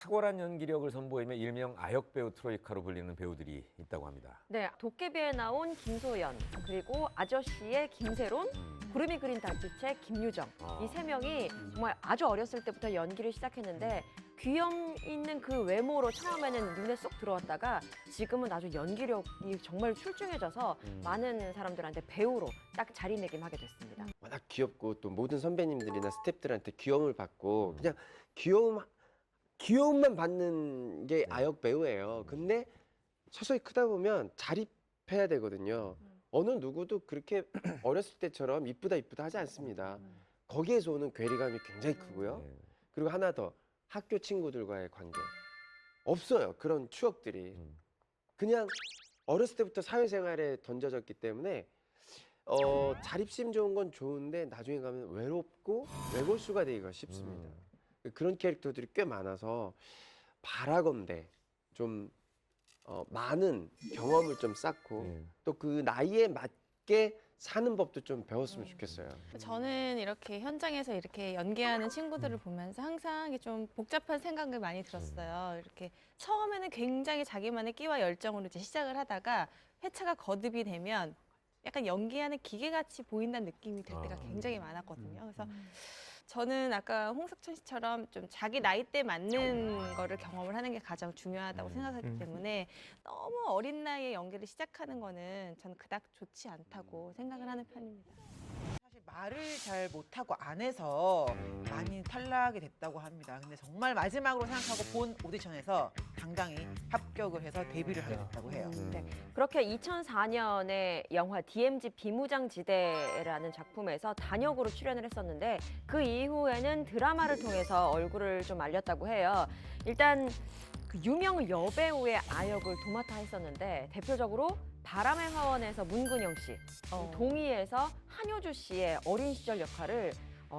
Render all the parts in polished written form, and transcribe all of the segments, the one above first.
탁월한 연기력을 선보이며 일명 아역 배우 트로이카로 불리는 배우들이 있다고 합니다. 네, 도깨비에 나온 김소연, 그리고 아저씨의 김세론, 구름이 그린 달빛의 김유정. 이 세 명이 정말 아주 어렸을 때부터 연기를 시작했는데 귀염 있는 그 외모로 처음에는 눈에 쏙 들어왔다가 지금은 아주 연기력이 정말 출중해져서 많은 사람들한테 배우로 딱 자리매김하게 됐습니다. 워낙 귀엽고 또 모든 선배님들이나 스태프들한테 귀여움을 받고 그냥 귀여움만 받는 게 아역 배우예요. 근데 서서히 크다 보면 자립해야 되거든요. 어느 누구도 그렇게 어렸을 때처럼 이쁘다 하지 않습니다. 거기에서 오는 괴리감이 굉장히 크고요. 그리고 하나 더, 학교 친구들과의 관계. 없어요, 그런 추억들이. 그냥 어렸을 때부터 사회생활에 던져졌기 때문에 자립심 좋은 건 좋은데 나중에 가면 외롭고 외골수가 되기가 쉽습니다. 그런 캐릭터들이 꽤 많아서 바라건대 좀 많은 경험을 좀 쌓고 또 그 나이에 맞게 사는 법도 좀 배웠으면 좋겠어요. 저는 이렇게 현장에서 이렇게 연기하는 친구들을 보면서 항상 좀 복잡한 생각을 많이 들었어요. 이렇게 처음에는 굉장히 자기만의 끼와 열정으로 이제 시작을 하다가 회차가 거듭이 되면 약간 연기하는 기계같이 보인다는 느낌이 들 때가 굉장히 많았거든요. 그래서 저는 아까 홍석천 씨처럼 좀 자기 나이대 맞는 거를 경험을 하는 게 가장 중요하다고 생각하기 때문에 너무 어린 나이에 연기를 시작하는 거는 저는 그닥 좋지 않다고 생각을 하는 편입니다. 사실 말을 잘 못하고 안 해서 많이 탈락이 됐다고 합니다. 근데 정말 마지막으로 생각하고 본 오디션에서 당당히 합격을 해서 데뷔를 하게 됐다고 해요. 네, 그렇게 2004년에 영화 DMZ 비무장지대라는 작품에서 단역으로 출연을 했었는데 그 이후에는 드라마를 통해서 얼굴을 좀 알렸다고 해요. 일단 그 유명 여배우의 아역을 도맡아 했었는데 대표적으로 바람의 화원에서 문근영 씨, 동의에서 한효주 씨의 어린 시절 역할을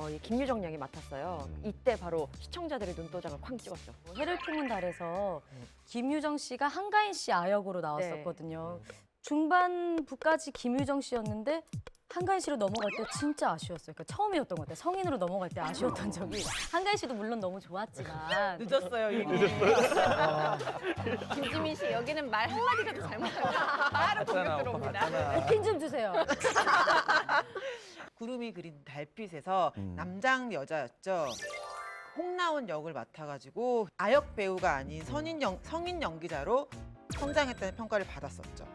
이 김유정 양이 맡았어요. 이때 바로 시청자들의 눈도장을 쾅 찍었죠. 해를 품은 달에서 김유정 씨가 한가인 씨 아역으로 나왔었거든요. 중반부까지 김유정 씨였는데 한가인 씨로 넘어갈 때 진짜 아쉬웠어요. 그러니까 처음이었던 것 같아요. 성인으로 넘어갈 때 아쉬웠던 적이. 한가인 씨도 물론 너무 좋았지만 늦었어요, 이미. 김지민 씨 여기는 말 한마디라도 잘못하면 바로 공격 들어옵니다. 핀 좀 주세요. 구름이 그린 달빛에서 남장 여자였죠. 홍나온 역을 맡아가지고 아역 배우가 아닌 성인 연기자로 성장했다는 평가를 받았었죠.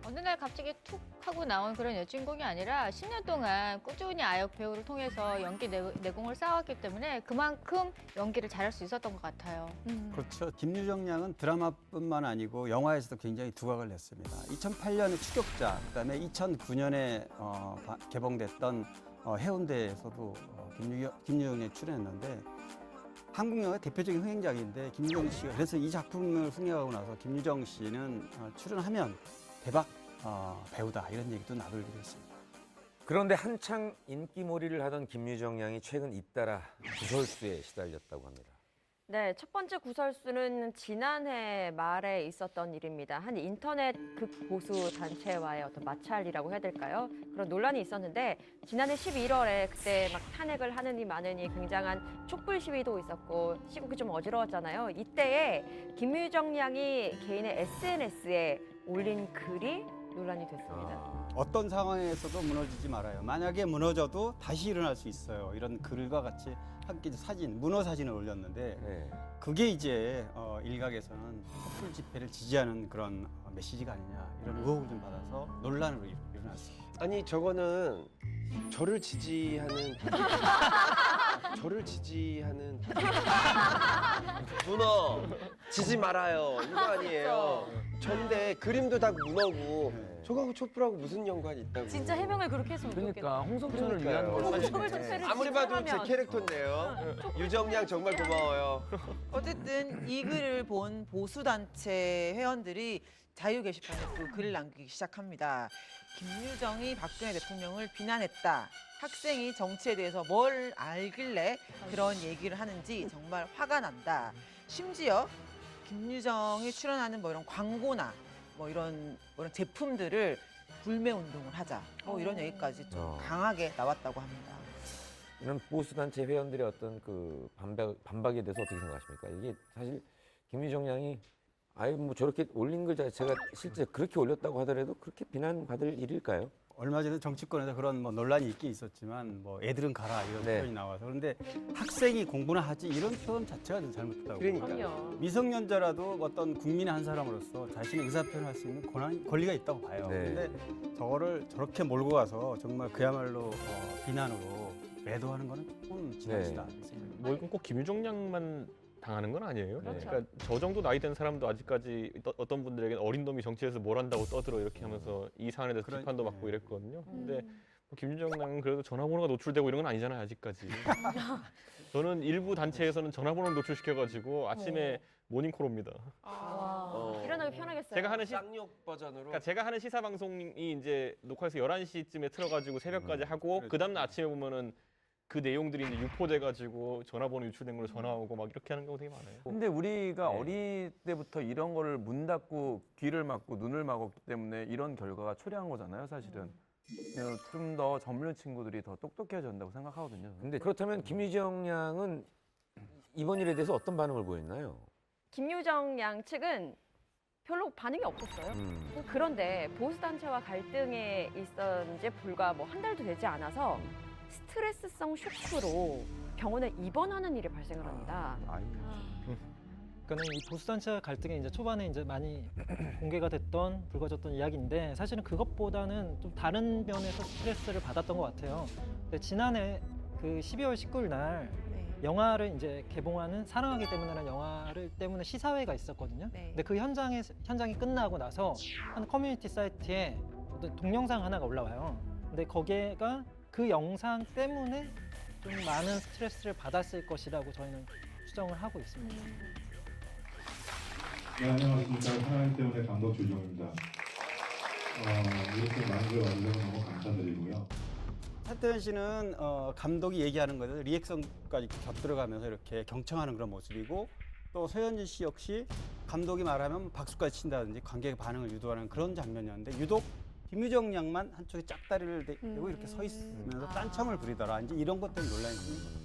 어느 날 갑자기 툭 하고 나온 그런 여주인공이 아니라 10년 동안 꾸준히 아역 배우를 통해서 연기 내공을 쌓았기 때문에 그만큼 연기를 잘할 수 있었던 것 같아요. 그렇죠. 김유정 양은 드라마뿐만 아니고 영화에서도 굉장히 두각을 냈습니다. 2008년에 추격자, 그다음에 2009년에 개봉됐던 해운대에서도 김유정 양이 출연했는데 한국 영화의 대표적인 흥행작인데 김유정 씨가 그래서 이 작품을 흥행하고 나서 김유정 씨는 출연하면 대박 배우다 이런 얘기도 나돌기도 했습니다. 그런데 한창 인기몰이를 하던 김유정 양이 최근 잇따라 구설수에 시달렸다고 합니다. 네, 첫 번째 구설수는 지난해 말에 있었던 일입니다. 한 인터넷 극보수 단체와의 어떤 마찰이라고 해야 될까요? 그런 논란이 있었는데 지난해 11월에 그때 막 탄핵을 하느니 마느니 굉장한 촛불 시위도 있었고 시국이 좀 어지러웠잖아요. 이때에 김유정 양이 개인의 SNS에 올린 글이 논란이 됐습니다. 어떤 상황에서도 무너지지 말아요. 만약에 무너져도 다시 일어날 수 있어요. 이런 글과 같이 함께 사진, 문어 사진을 올렸는데 그게 이제 일각에서는 촛불 집회를 지지하는 그런 메시지가 아니냐 이런 의혹을 좀 받아서 논란으로 일어났습니다. 아니 저거는 저를 지지하는 문어 지지 말아요 이거 아니에요. 전데 그림도 다 문어고 저거하고 촛불하고 무슨 연관이 있다고. 진짜 해명을 그렇게 했으면 좋겠다. 그러니까 홍석천을 그러니까요. 위한 걸 홍석천을 사실. 아무리 봐도 제 캐릭터인데요. 유정 양 정말 고마워요. 어쨌든 이 글을 본 보수단체 회원들이 자유 게시판에 또 글을 남기기 시작합니다. 김유정이 박근혜 대통령을 비난했다. 학생이 정치에 대해서 뭘 알길래 그런 얘기를 하는지 정말 화가 난다. 심지어 김유정이 출연하는 뭐 이런 광고나 뭐 이런 제품들을 불매 운동을 하자. 뭐 이런 얘기까지 좀 강하게 나왔다고 합니다. 이런 보수 단체 회원들의 어떤 그 반박에 대해서 어떻게 생각하십니까? 이게 사실 김유정 양이 아예 뭐 저렇게 올린 글 자체가 실제 그렇게 올렸다고 하더라도 그렇게 비난받을 일일까요? 얼마 전에 정치권에서 그런 뭐 논란이 있긴 있었지만 뭐 애들은 가라 이런 네. 표현이 나와서 그런데 학생이 공부나 하지 이런 표현 자체가 좀 잘못됐다고 그러니까요. 봅니다. 그럼요. 미성년자라도 어떤 국민의 한 사람으로서 자신의 의사 표현할 수 있는 권리가 있다고 봐요. 네. 근데 저거를 저렇게 몰고 가서 정말 그야말로 비난으로 매도하는 거는 조금 지나치다. 뭐 이건 꼭 김유정 양만 당하는 건 아니에요. 그렇죠. 그러니까 저 정도 나이 된 사람도 아직까지 어떤 분들에게는 어린 놈이 정치에서 뭘 한다고 떠들어 이렇게 하면서 이 사안에 대해서 그런- 비판도 네. 받고 이랬거든요. 근데 뭐 김유정 양은 그래도 전화번호가 노출되고 이런 건 아니잖아요, 아직까지. 저는 일부 단체에서는 전화번호 노출시켜가지고 아침에 모닝콜 옵니다. 일어나기 편하겠어요. 제가 하는 쌍욕 버전으로. 그러니까 제가 하는 시사 방송이 이제 녹화해서 11시쯤에 틀어가지고 새벽까지 하고 그렇죠. 그 다음날 아침에 보면은 그 내용들이 이제 유포돼가지고 전화번호 유출된 걸로 전화 오고 막 이렇게 하는 경우 되게 많아요. 근데 우리가 네. 어릴 때부터 이런 거를 문 닫고 귀를 막고 눈을 막았기 때문에 이런 결과가 초래한 거잖아요, 사실은. 좀 더 젊은 친구들이 더 똑똑해진다고 생각하거든요. 근데 그렇다면 김유정 양은 이번 일에 대해서 어떤 반응을 보였나요? 김유정 양 측은 별로 반응이 없었어요. 그런데 보수단체와 갈등에 있었는지 불과 뭐 한 달도 되지 않아서 스트레스성 쇼크로 병원에 입원하는 일이 발생을 합니다. 그러니까 이 보수단체와 갈등이 이제 초반에 이제 많이 공개가 됐던 불거졌던 이야기인데 사실은 그것보다는 좀 다른 면에서 스트레스를 받았던 것 같아요. 근데 지난해 그 12월 19일 날 영화를 이제 개봉하는 사랑하기 때문에라는 영화를 때문에 시사회가 있었거든요. 네. 근데 그 현장이 끝나고 나서 한 커뮤니티 사이트에 어떤 동영상 하나가 올라와요. 근데 거기가 그 영상 때문에 좀 많은 스트레스를 받았을 것이라고 저희는 추정을 하고 있습니다. 네, 안녕하십니까. 사랑하기 때문에 감독 조정입니다. 이렇게 많은 걸 와주셔서 너무 감사드리고요. 하태현 씨는 감독이 얘기하는 거에 리액션까지 곁들여가면서 이렇게 경청하는 그런 모습이고 또 소연지 씨 역시 감독이 말하면 박수까지 친다든지 관객의 반응을 유도하는 그런 장면이었는데 유독 김유정 양만 한쪽에 짝다리를 대고 이렇게 서 있으면서 딴청을 부리더라. 이제 이런 것 때문에 논란이 있습니다.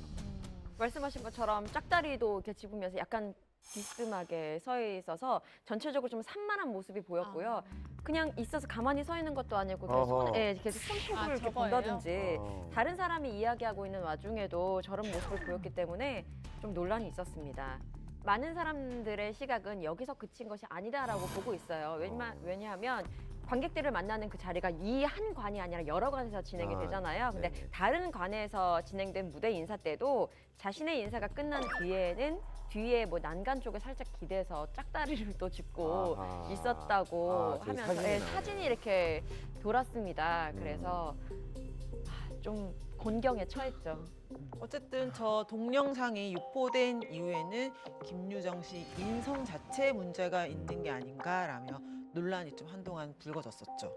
말씀하신 것처럼 짝다리도 이렇게 집으면서 약간 비스듬하게 서 있어서 전체적으로 좀 산만한 모습이 보였고요. 그냥 있어서 가만히 서 있는 것도 아니고 어허. 계속 손톱을 이렇게 저거예요? 본다든지 어. 다른 사람이 이야기하고 있는 와중에도 저런 모습을 보였기 때문에 좀 논란이 있었습니다. 많은 사람들의 시각은 여기서 그친 것이 아니다라고 보고 있어요. 왜냐하면 관객들을 만나는 그 자리가 이 한 관이 아니라 여러 관에서 진행이 되잖아요. 근데 네네. 다른 관에서 진행된 무대 인사 때도 자신의 인사가 끝난 뒤에는 뒤에 뭐 난간 쪽에 살짝 기대서 짝다리를 또 짚고 아하. 있었다고 저기 하면서 사진이 나오네요. 사진이 이렇게 돌았습니다. 그래서 좀 곤경에 처했죠. 어쨌든 저 동영상이 유포된 이후에는 김유정 씨 인성 자체에 문제가 있는 게 아닌가라며 논란이 좀 한동안 불거졌었죠.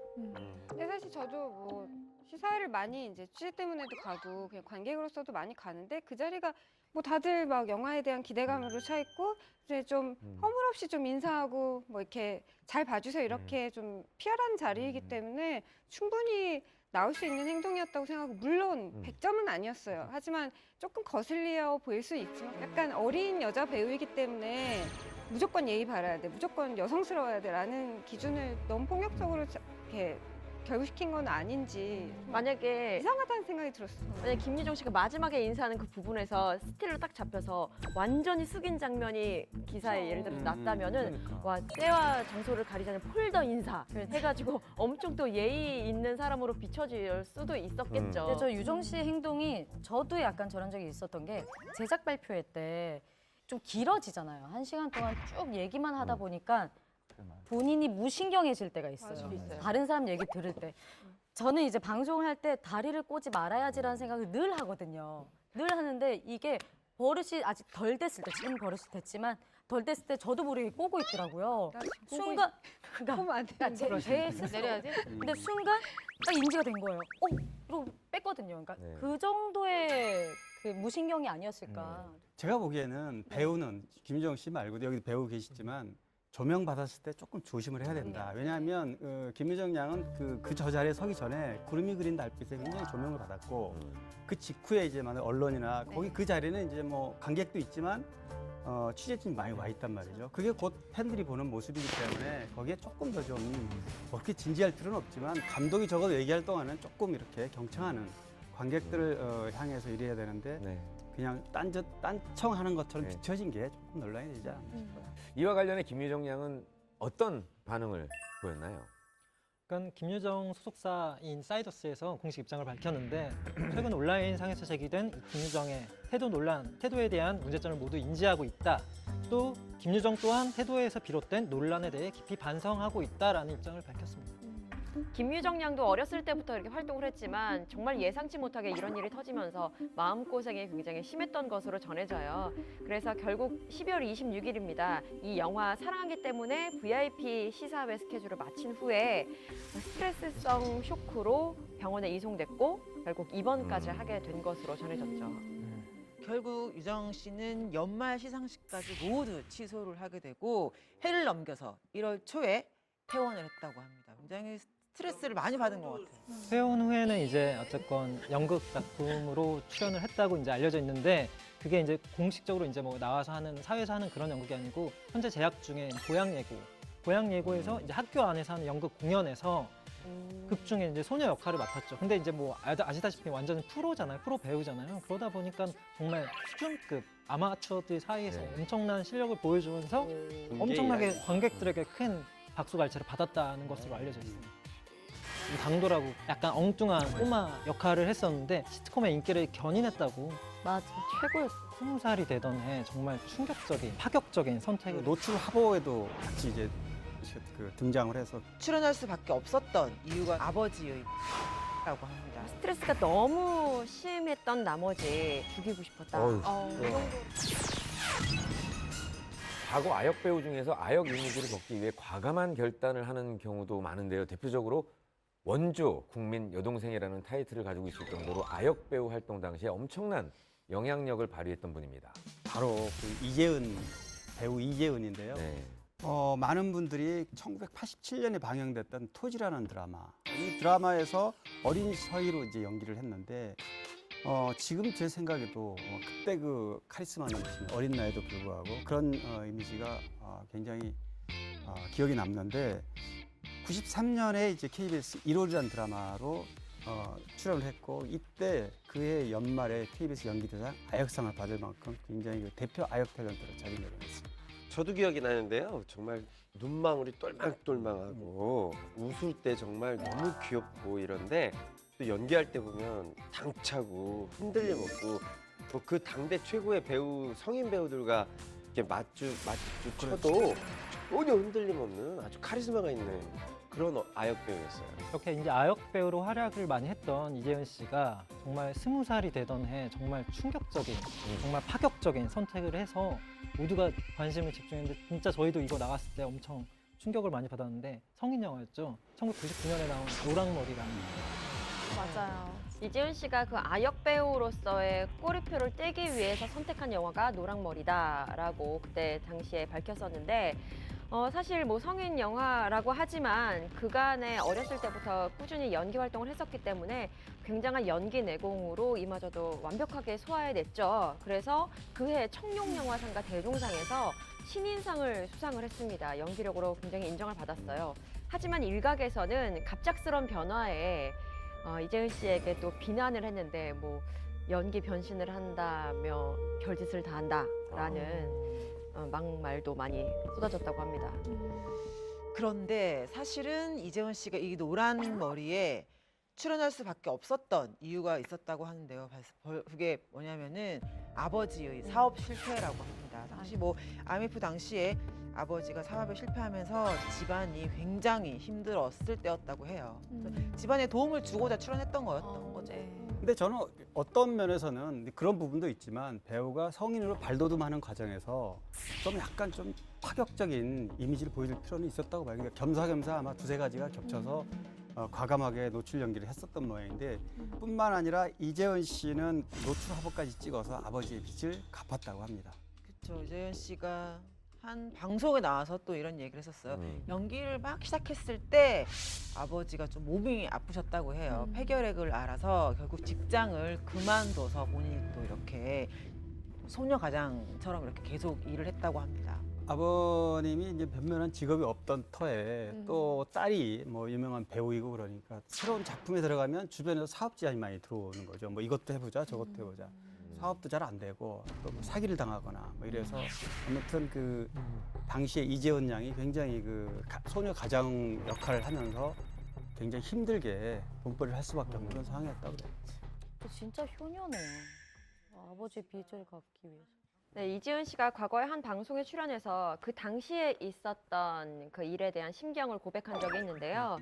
근데 사실 저도 뭐 시사회를 많이 이제 취재 때문에도 가고 그냥 관객으로서도 많이 가는데 그 자리가 뭐 다들 막 영화에 대한 기대감으로 차 있고 이제 좀 허물없이 좀 인사하고 뭐 이렇게 잘 봐주세요 이렇게 좀 피하라는 자리이기 때문에 충분히 나올 수 있는 행동이었다고 생각하고 물론 100점은 아니었어요. 하지만 조금 거슬려 보일 수 있지만 약간 어린 여자 배우이기 때문에 무조건 예의 바라야 돼, 무조건 여성스러워야 돼라는 기준을 너무 폭력적으로 이렇게 결부시킨 건 아닌지 만약에 이상하다는 생각이 들었어요. 만약 김유정 씨가 마지막에 인사하는 그 부분에서 스틸로 딱 잡혀서 완전히 숙인 장면이 기사에 예를 들어서 났다면은 와 때와 장소를 가리지 않는 폴더 인사 해가지고 엄청 또 예의 있는 사람으로 비춰질 수도 있었겠죠. 근데 저 유정 씨의 행동이 저도 약간 저런 적이 있었던 게 제작 발표회 때 좀 길어지잖아요. 1시간 동안 쭉 얘기만 하다 보니까 본인이 무신경해질 때가 있어요. 있어요. 다른 사람 얘기 들을 때. 저는 이제 방송을 할 때 다리를 꼬지 말아야지라는 생각을 늘 하거든요. 늘 하는데 이게 버릇이 아직 덜 됐을 때, 지금 버릇이 됐지만 덜 됐을 때 저도 모르게 꼬고 있더라고요. 순간, 보면 안 그러니까 제 스스로. 내려야지. 근데 순간 딱 인지가 된 거예요. 이러고 뺐거든요. 그러니까 네. 그 정도의 그 무신경이 아니었을까. 제가 보기에는 배우는 김유정 씨 말고도 여기 배우 계시지만 조명 받았을 때 조금 조심을 해야 된다. 왜냐하면 김유정 양은 그 저 자리에 서기 전에 구름이 그린 달빛에 굉장히 조명을 받았고 그 직후에 이제 많은 언론이나 거기 그 자리는 이제 뭐 관객도 있지만 취재진이 많이 와 있단 말이죠. 그게 곧 팬들이 보는 모습이기 때문에 거기에 조금 더 좀 그렇게 진지할 필요는 없지만 감독이 적어도 얘기할 동안은 조금 이렇게 경청하는 관객들을 향해서 일해야 되는데 네. 그냥 딴청하는 것처럼 비춰진 게 조금 논란이 되지 않나 싶어요. 이와 관련해 김유정 양은 어떤 반응을 보였나요? 그러니까 김유정 소속사인 사이더스에서 공식 입장을 밝혔는데 최근 온라인상에서 제기된 이 김유정의 태도 논란, 태도에 대한 문제점을 모두 인지하고 있다. 또 김유정 또한 태도에서 비롯된 논란에 대해 깊이 반성하고 있다라는 입장을 밝혔습니다. 김유정 양도 어렸을 때부터 이렇게 활동을 했지만 정말 예상치 못하게 이런 일이 터지면서 마음고생이 굉장히 심했던 것으로 전해져요. 그래서 결국 12월 26일입니다. 이 영화 사랑하기 때문에 VIP 시사회 스케줄을 마친 후에 스트레스성 쇼크로 병원에 이송됐고 결국 입원까지 하게 된 것으로 전해졌죠. 결국 유정 씨는 연말 시상식까지 모두 취소를 하게 되고 해를 넘겨서 1월 초에 퇴원을 했다고 합니다. 굉장히 스트레스를 많이 받은 것 같아요. 퇴원 후에는 이제 어쨌건 연극 작품으로 출연을 했다고 이제 알려져 있는데 그게 이제 공식적으로 이제 뭐 나와서 하는 사회에서 하는 그런 연극이 아니고 현재 재학 중인 고향예고에서 이제 학교 안에서 하는 연극 공연에서 극 중에 이제 소녀 역할을 맡았죠. 근데 이제 뭐 아시다시피 완전 프로잖아요. 프로 배우잖아요. 그러다 보니까 정말 수준급 아마추어들 사이에서 엄청난 실력을 보여주면서 엄청나게 관객들에게 큰 박수갈채를 받았다는 것으로 알려져 있습니다. 당돌하고 약간 엉뚱한 꼬마 역할을 했었는데 시트콤의 인기를 견인했다고. 맞아, 최고였어. 20살이 되던 해 정말 충격적인, 파격적인 선택을. 노출 화보에도 같이 이제 등장을 해서 출연할 수밖에 없었던 이유가 아버지의 라고 합니다. 스트레스가 너무 심했던 나머지 죽이고 싶었다. 이 정도. 과거 아역 배우 중에서 아역 이미지를 벗기 위해 과감한 결단을 하는 경우도 많은데요. 대표적으로 원조 국민 여동생이라는 타이틀을 가지고 있을 정도로 아역 배우 활동 당시에 엄청난 영향력을 발휘했던 분입니다. 바로 그 이재은 배우 이재은인데요. 네. 많은 분들이 1987년에 방영됐던 토지라는 드라마, 이 드라마에서 어린 서희로 이제 연기를 했는데 지금 제 생각에도 그때 그 카리스마 넘치는 어린 나이도 불구하고 그런 이미지가 굉장히 기억에 남는데 93년에 이제 KBS 1월이라는 드라마로 출연을 했고 이때 그해 연말에 KBS 연기대상 아역상을 받을 만큼 굉장히 그 대표 아역 탤런트로 자리매김했습니다. 저도 기억이 나는데요. 정말 눈망울이 똘망똘망하고 웃을 때 정말 너무 귀엽고 이런데 또 연기할 때 보면 당차고 흔들림 없고 뭐 그 당대 최고의 배우 성인 배우들과 이렇게 맞주 쳐도 전혀 흔들림 없는 아주 카리스마가 있는 그런 아역 배우였어요. 이렇게 이제 아역 배우로 활약을 많이 했던 이재은 씨가 정말 20살이 되던 해 정말 충격적인, 정말 파격적인 선택을 해서 모두가 관심을 집중했는데 진짜 저희도 이거 나갔을 때 엄청 충격을 많이 받았는데 성인 영화였죠. 1999년에 나온 노랑머리라는. 맞아요. 이재은 씨가 그 아역 배우로서의 꼬리표를 떼기 위해서 선택한 영화가 노랑머리다라고 그때 당시에 밝혔었는데 사실 뭐 성인 영화라고 하지만 그간에 어렸을 때부터 꾸준히 연기 활동을 했었기 때문에 굉장한 연기 내공으로 이마저도 완벽하게 소화해냈죠. 그래서 그해 청룡영화상과 대종상에서 신인상을 수상을 했습니다. 연기력으로 굉장히 인정을 받았어요. 하지만 일각에서는 갑작스런 변화에 이재은 씨에게 또 비난을 했는데 뭐 연기 변신을 한다며 별짓을 다 한다라는 막말도 많이 쏟아졌다고 합니다. 그런데 사실은 이재은 씨가 이 노란 머리에 출연할 수밖에 없었던 이유가 있었다고 하는데요. 그게 뭐냐면은 아버지의 사업 실패라고 합니다. 당시 뭐 IMF 당시에 아버지가 사업에 실패하면서 집안이 굉장히 힘들었을 때였다고 해요. 집안에 도움을 주고자 출연했던 거였던 거죠. 근데 저는 어떤 면에서는 그런 부분도 있지만 배우가 성인으로 발돋움하는 과정에서 좀 약간 좀 파격적인 이미지를 보여줄 필요는 있었다고 봐요. 그러니까 겸사겸사 아마 두세 가지가 겹쳐서 과감하게 노출 연기를 했었던 모양인데 뿐만 아니라 이재은 씨는 노출 화보까지 찍어서 아버지의 빚을 갚았다고 합니다. 그렇죠. 이재은 씨가 한 방송에 나와서 또 이런 얘기를 했었어요. 음. 연기를 막 시작했을 때 아버지가 좀 몸이 아프셨다고 해요. 폐결핵을 앓아서 결국 직장을 그만둬서 본인이 또 이렇게 소녀 가장처럼 이렇게 계속 일을 했다고 합니다. 아버님이 이제 변변한 직업이 없던 터에 또 딸이 뭐 유명한 배우이고 그러니까 새로운 작품에 들어가면 주변에서 사업 제안이 많이 들어오는 거죠. 뭐 이것도 해보자, 저것도 해보자. 사업도 잘 안 되고 또뭐 사기를 당하거나 뭐 이래서 아무튼 그 당시에 이재원 양이 굉장히 그 소녀 가장 역할을 하면서 굉장히 힘들게 돈벌이를 할 수밖에 없는 그런 상황이었다고 그래요. 진짜 효녀네요. 아버지 빚을 갚기 위해서. 네, 이지은 씨가 과거에 한 방송에 출연해서 그 당시에 있었던 그 일에 대한 심경을 고백한 적이 있는데요.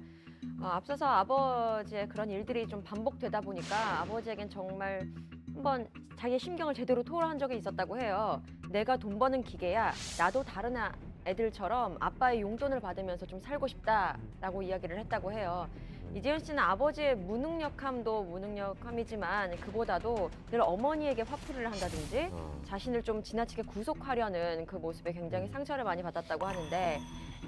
앞서서 아버지의 그런 일들이 좀 반복되다 보니까 아버지에겐 정말 한번 자기의 심경을 제대로 토로한 적이 있었다고 해요. 내가 돈 버는 기계야. 나도 다른 애들처럼 아빠의 용돈을 받으면서 좀 살고 싶다라고 이야기를 했다고 해요. 이지은 씨는 아버지의 무능력함도 무능력함이지만 그보다도 늘 어머니에게 화풀이를 한다든지 자신을 좀 지나치게 구속하려는 그 모습에 굉장히 상처를 많이 받았다고 하는데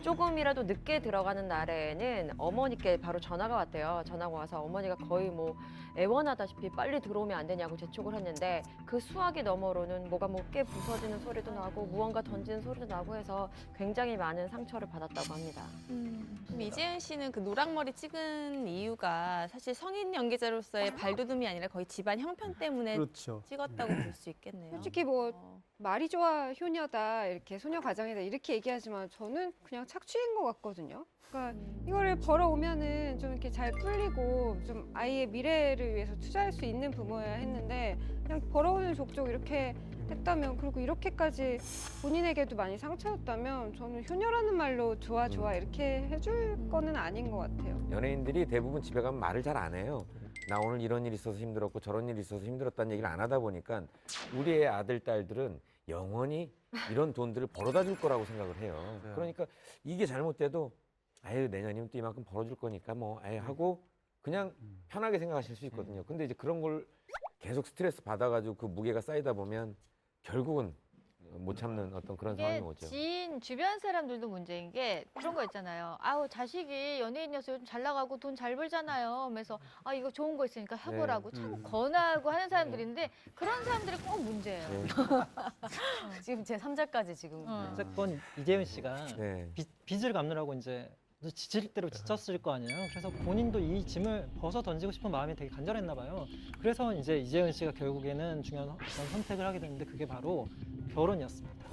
조금이라도 늦게 들어가는 날에는 어머니께 바로 전화가 왔대요. 전화가 와서 어머니가 거의 뭐 애원하다시피 빨리 들어오면 안 되냐고 재촉을 했는데 그 수화기 너머로는 뭐가 뭐 깨 부서지는 소리도 나고 무언가 던지는 소리도 나고 해서 굉장히 많은 상처를 받았다고 합니다. 그럼 이재은 씨는 그 노랑머리 찍은 이유가 사실 성인 연기자로서의 발돋움이 아니라 거의 집안 형편 때문에 그렇죠. 찍었다고 볼 수 있겠네요. 솔직히 뭐 말이 좋아 효녀다 이렇게 소녀 가장이다 이렇게 얘기하지만 저는 그냥 착취인 것 같거든요. 그러니까 이거를 벌어오면은 좀 이렇게 잘 풀리고 좀 아이의 미래를 위해서 투자할 수 있는 부모여야 했는데 그냥 벌어오는 족족 이렇게 했다면 그리고 이렇게까지 본인에게도 많이 상처였다면 저는 효녀라는 말로 좋아 좋아 이렇게 해줄 거는 아닌 것 같아요. 연예인들이 대부분 집에 가면 말을 잘 안 해요. 나 오늘 이런 일이 있어서 힘들었고 저런 일이 있어서 힘들었다는 얘기를 안 하다 보니까 우리의 아들, 딸들은 영원히 이런 돈들을 벌어다 줄 거라고 생각을 해요. 그러니까 이게 잘못돼도 아유 내년이면 또 이만큼 벌어줄 거니까 뭐 아유 하고 그냥 편하게 생각하실 수 있거든요. 근데 이제 그런 걸 계속 스트레스 받아가지고 그 무게가 쌓이다 보면 결국은 못 참는 어떤 그런 상황이 이게 오죠. 지인 주변 사람들도 문제인 게 그런 거 있잖아요. 아우 자식이 연예인이어서 요즘 잘 나가고 돈 잘 벌잖아요. 그래서 아 이거 좋은 거 있으니까 해보라고 자꾸 권하고 하는 사람들인데 그런 사람들이 꼭 문제예요. 지금 제 3자까지 지금. 어쨌건 이재은 씨가 네. 빚을 갚느라고 이제 지칠 대로 지쳤을 거 아니에요. 그래서 본인도 이 짐을 벗어 던지고 싶은 마음이 되게 간절했나 봐요. 그래서 이제 이재은 씨가 결국에는 중요한 어떤 선택을 하게 됐는데 그게 바로 결혼이었습니다.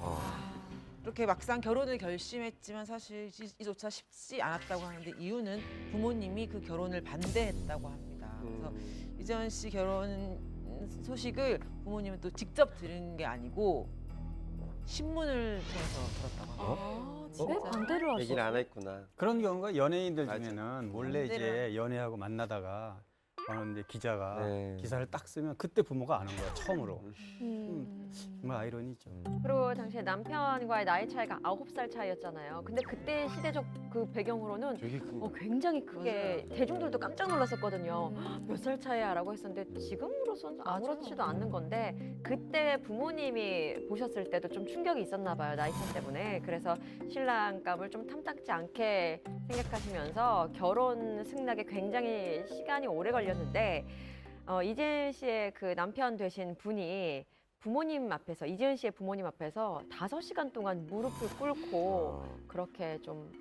이렇게 막상 결혼을 결심했지만 사실 이조차 쉽지 않았다고 하는데 이유는 부모님이 그 결혼을 반대했다고 합니다. 그래서 이재원 씨 결혼 소식을 부모님은 또 직접 들은 게 아니고 신문을 통해서 들었다고 합니다. 왜 반대를 하셨어요? 얘기를 안 했구나. 그런 경우가 연예인들 맞아. 중에는 원래 이제 연애하고 만나다가 어느 이제 기자가 네. 기사를 딱 쓰면 그때 부모가 아는 거야 처음으로. 정말 아이러니죠. 그리고 당시에 남편과의 나이 차이가 9살 차이였잖아요. 근데 그때 시대적 그 배경으로는 되게 큰 거. 굉장히 크게 대중들도 깜짝 놀랐었거든요. 몇 살 차이야라고 했었는데 지금으로서는 아무렇지도 않는 건데 그때 부모님이 보셨을 때도 좀 충격이 있었나 봐요. 나이 차 때문에. 그래서 신랑감을 좀 탐탁지 않게 생각하시면서 결혼 승낙에 굉장히 시간이 오래 걸렸는데 이재은 씨의 그 남편 되신 분이 부모님 앞에서 이재은 씨의 부모님 앞에서 5시간 동안 무릎을 꿇고 그렇게 좀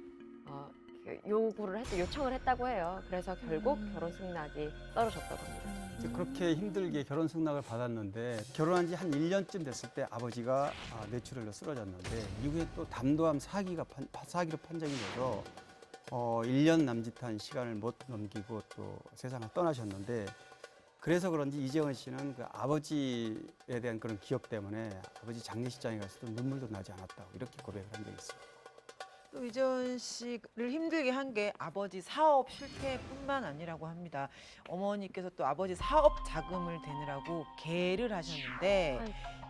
요청을 했다고 해요. 그래서 결국 결혼 승낙이 떨어졌다고 합니다. 이제 그렇게 힘들게 결혼 승낙을 받았는데 결혼한 지 한 1년쯤 됐을 때 아버지가 뇌출혈로 쓰러졌는데 이후에 또 담도암 사기로 판정이 돼서 1년 남짓한 시간을 못 넘기고 또 세상을 떠나셨는데 그래서 그런지 이재원 씨는 그 아버지에 대한 그런 기억 때문에 아버지 장례식장에 가서도 눈물도 나지 않았다고 이렇게 고백을 한 적이 있어요. 또 이재원 씨를 힘들게 한 게 아버지 사업 실패뿐만 아니라고 합니다. 어머니께서 또 아버지 사업 자금을 대느라고 계를 하셨는데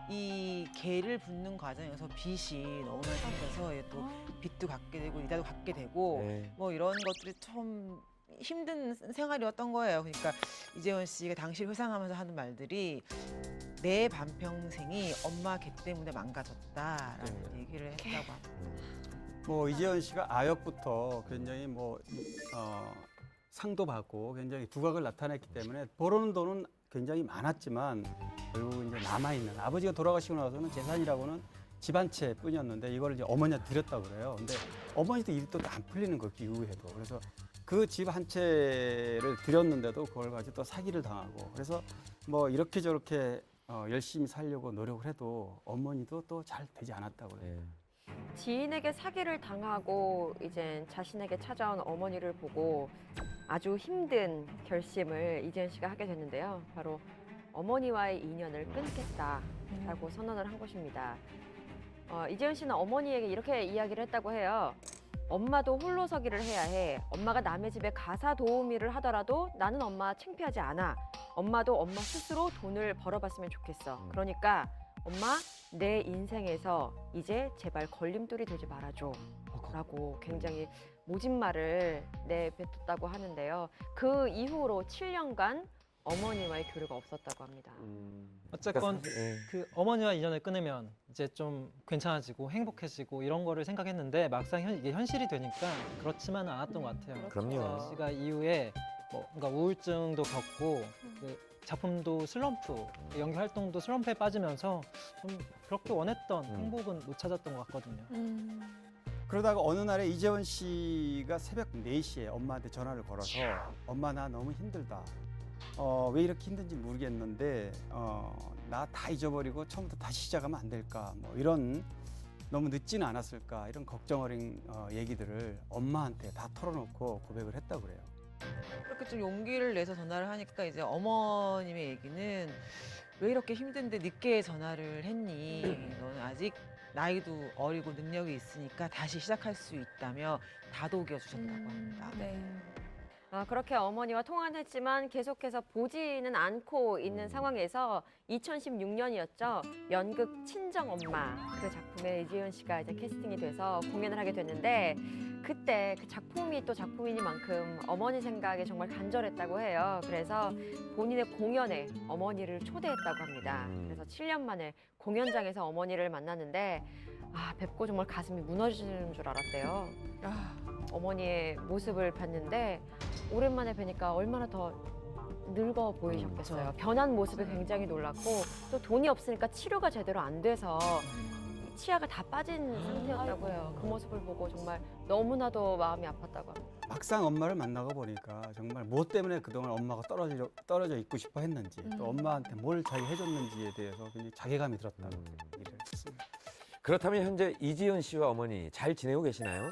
이 계를 붓는 과정에서 빚이 너무나 생겨서 또 빚도 갚게 되고 이자도 갚게 되고 뭐 이런 것들이 참 힘든 생활이었던 거예요. 그러니까 이재원 씨가 당시 회상하면서 하는 말들이 내 반평생이 엄마 개 때문에 망가졌다라는 얘기를 했다고 합니다. 뭐 이재현 씨가 아역부터 굉장히 상도 받고 굉장히 두각을 나타냈기 때문에 벌어오는 돈은 굉장히 많았지만 결국 이제 남아있는 아버지가 돌아가시고 나서는 재산이라고는 집 한 채뿐이었는데 이걸 이제 어머니한테 드렸다고 그래요. 근데 어머니도 일이 또 안 풀리는 거 그 이후에도. 그래서 그 집 한 채를 드렸는데도 그걸 가지고 또 사기를 당하고 그래서 뭐 이렇게 저렇게 열심히 살려고 노력을 해도 어머니도 또 잘 되지 않았다고 그래요. 지인에게 사기를 당하고 이제 자신에게 찾아온 어머니를 보고 아주 힘든 결심을 이재현 씨가 하게 됐는데요. 바로 어머니와의 인연을 끊겠다라고 선언을 한 것입니다. 이재현 씨는 어머니에게 이렇게 이야기를 했다고 해요. 엄마도 홀로서기를 해야 해. 엄마가 남의 집에 가사 도우미를 하더라도 나는 엄마 창피하지 않아. 엄마도 엄마 스스로 돈을 벌어봤으면 좋겠어. 그러니까 엄마 내 인생에서 이제 제발 걸림돌이 되지 말아줘 라고 굉장히 모진 말을 내뱉었다고 하는데요. 그 이후로 7년간 어머니와의 교류가 없었다고 합니다. 어쨌건 그 어머니와 인연을 끊으면 이제 좀 괜찮아지고 행복해지고 이런 거를 생각했는데 막상 이게 현실이 되니까 그렇지만은 않았던 것 같아요. 그럼요. 씨가 이후에 뭔가 우울증도 겪고 그 작품도 슬럼프, 연기 활동도 슬럼프에 빠지면서 좀 그렇게 원했던 행복은 못 찾았던 것 같거든요. 그러다가 어느 날에 이재원 씨가 새벽 4시에 엄마한테 전화를 걸어서 엄마 나 너무 힘들다. 왜 이렇게 힘든지 모르겠는데 나 다 잊어버리고 처음부터 다시 시작하면 안 될까 뭐 이런 너무 늦지는 않았을까 이런 걱정 어린 얘기들을 엄마한테 다 털어놓고 고백을 했다고 그래요. 그렇게 좀 용기를 내서 전화를 하니까 이제 어머님의 얘기는 왜 이렇게 힘든데 늦게 전화를 했니? 너는 아직 나이도 어리고 능력이 있으니까 다시 시작할 수 있다며 다독여 주셨다고 합니다. 그렇게 어머니와 통화는 했지만 계속해서 보지는 않고 있는 상황에서 2016년이었죠. 연극 친정엄마 그 작품에 이재현 씨가 이제 캐스팅이 돼서 공연을 하게 됐는데 그때 그 작품이 또 작품이니만큼 어머니 생각에 정말 간절했다고 해요. 그래서 본인의 공연에 어머니를 초대했다고 합니다. 그래서 7년 만에 공연장에서 어머니를 만났는데 뵙고 정말 가슴이 무너지는 줄 알았대요. 어머니의 모습을 봤는데 오랜만에 뵈니까 얼마나 더 늙어 보이셨겠어요. 변한 모습에 굉장히 놀랐고 또 돈이 없으니까 치료가 제대로 안 돼서 치아가 다 빠진 상태였다고 해요. 그 모습을 보고 정말 너무나도 마음이 아팠다고 합니다. 막상 엄마를 만나고 보니까 정말 무엇 때문에 그동안 엄마가 떨어져 있고 싶어 했는지 또 엄마한테 뭘 잘 해줬는지에 대해서 굉장히 자괴감이 들었다고 얘기를 했습니다. 그렇다면 현재 이지현 씨와 어머니 잘 지내고 계시나요?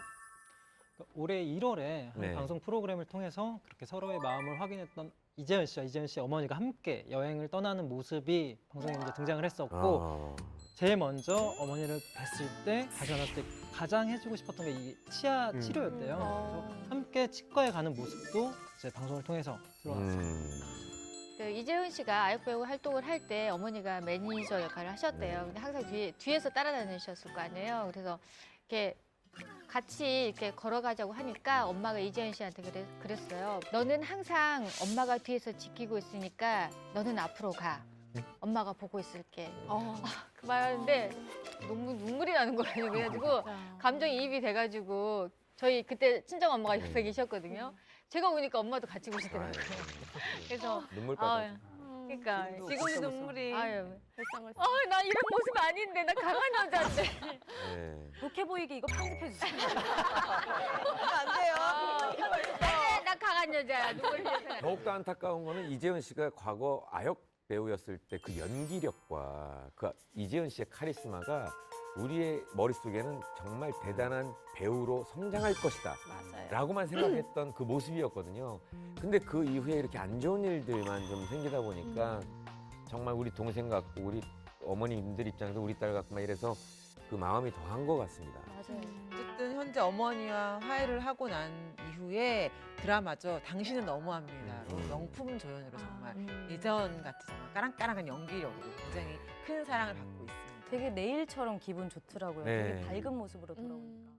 올해 1월에 한 네. 방송 프로그램을 통해서 그렇게 서로의 마음을 확인했던 이재현 씨와 이재현 씨 어머니가 함께 여행을 떠나는 모습이 방송에 이제 등장을 했었고 제일 먼저 어머니를 뵀을 때 다시 만났을 때 가장 해주고 싶었던 게 이 치아 치료였대요. 그래서 함께 치과에 가는 모습도 이제 방송을 통해서 들어왔어요. 그 이재훈 씨가 아역 배우 활동을 할 때 어머니가 매니저 역할을 하셨대요. 근데 항상 뒤에서 따라다니셨을 거 아니에요. 그래서 이렇게 같이 이렇게 걸어가자고 하니까 엄마가 이재현 씨한테 그랬어요. 너는 항상 엄마가 뒤에서 지키고 있으니까 너는 앞으로 가. 엄마가 보고 있을게. 그 말하는데 너무 눈물이 나는 거예요. 그래가지고 감정이입이 돼가지고 저희 그때 친정 엄마가 옆에 계셨거든요. 제가 오니까 엄마도 같이 오시더라고요. 그래서 눈물 빠져. 그러니까 지금도 눈물이 나 이런 모습 아닌데 나 강한 여자인데. 독해 보이게 이거 편집해 주세요. 안 돼요. 나 강한 여자야. 눈물 흘려서. 더욱더 안타까운 거는 이재현 씨가 과거 아역 배우였을 때 그 연기력과 그 이재현 씨의 카리스마가 우리의 머릿속에는 정말 대단한 배우로 성장할 것이다 라고만 생각했던 그 모습이었거든요. 근데 그 이후에 이렇게 안 좋은 일들만 좀 생기다 보니까 정말 우리 동생 같고 우리 어머님들 입장에서 우리 딸 같고 막 이래서 그 마음이 더한 것 같습니다. 어쨌든 현재 어머니와 화해를 하고 난 이후에 드라마죠. 당신은 너무합니다. 명품 조연으로 정말 예전 같은 정말 까랑까랑한 연기력으로 굉장히 큰 사랑을 받고 있습니다. 되게 내일처럼 기분 좋더라고요. 네. 되게 밝은 모습으로 돌아오니까.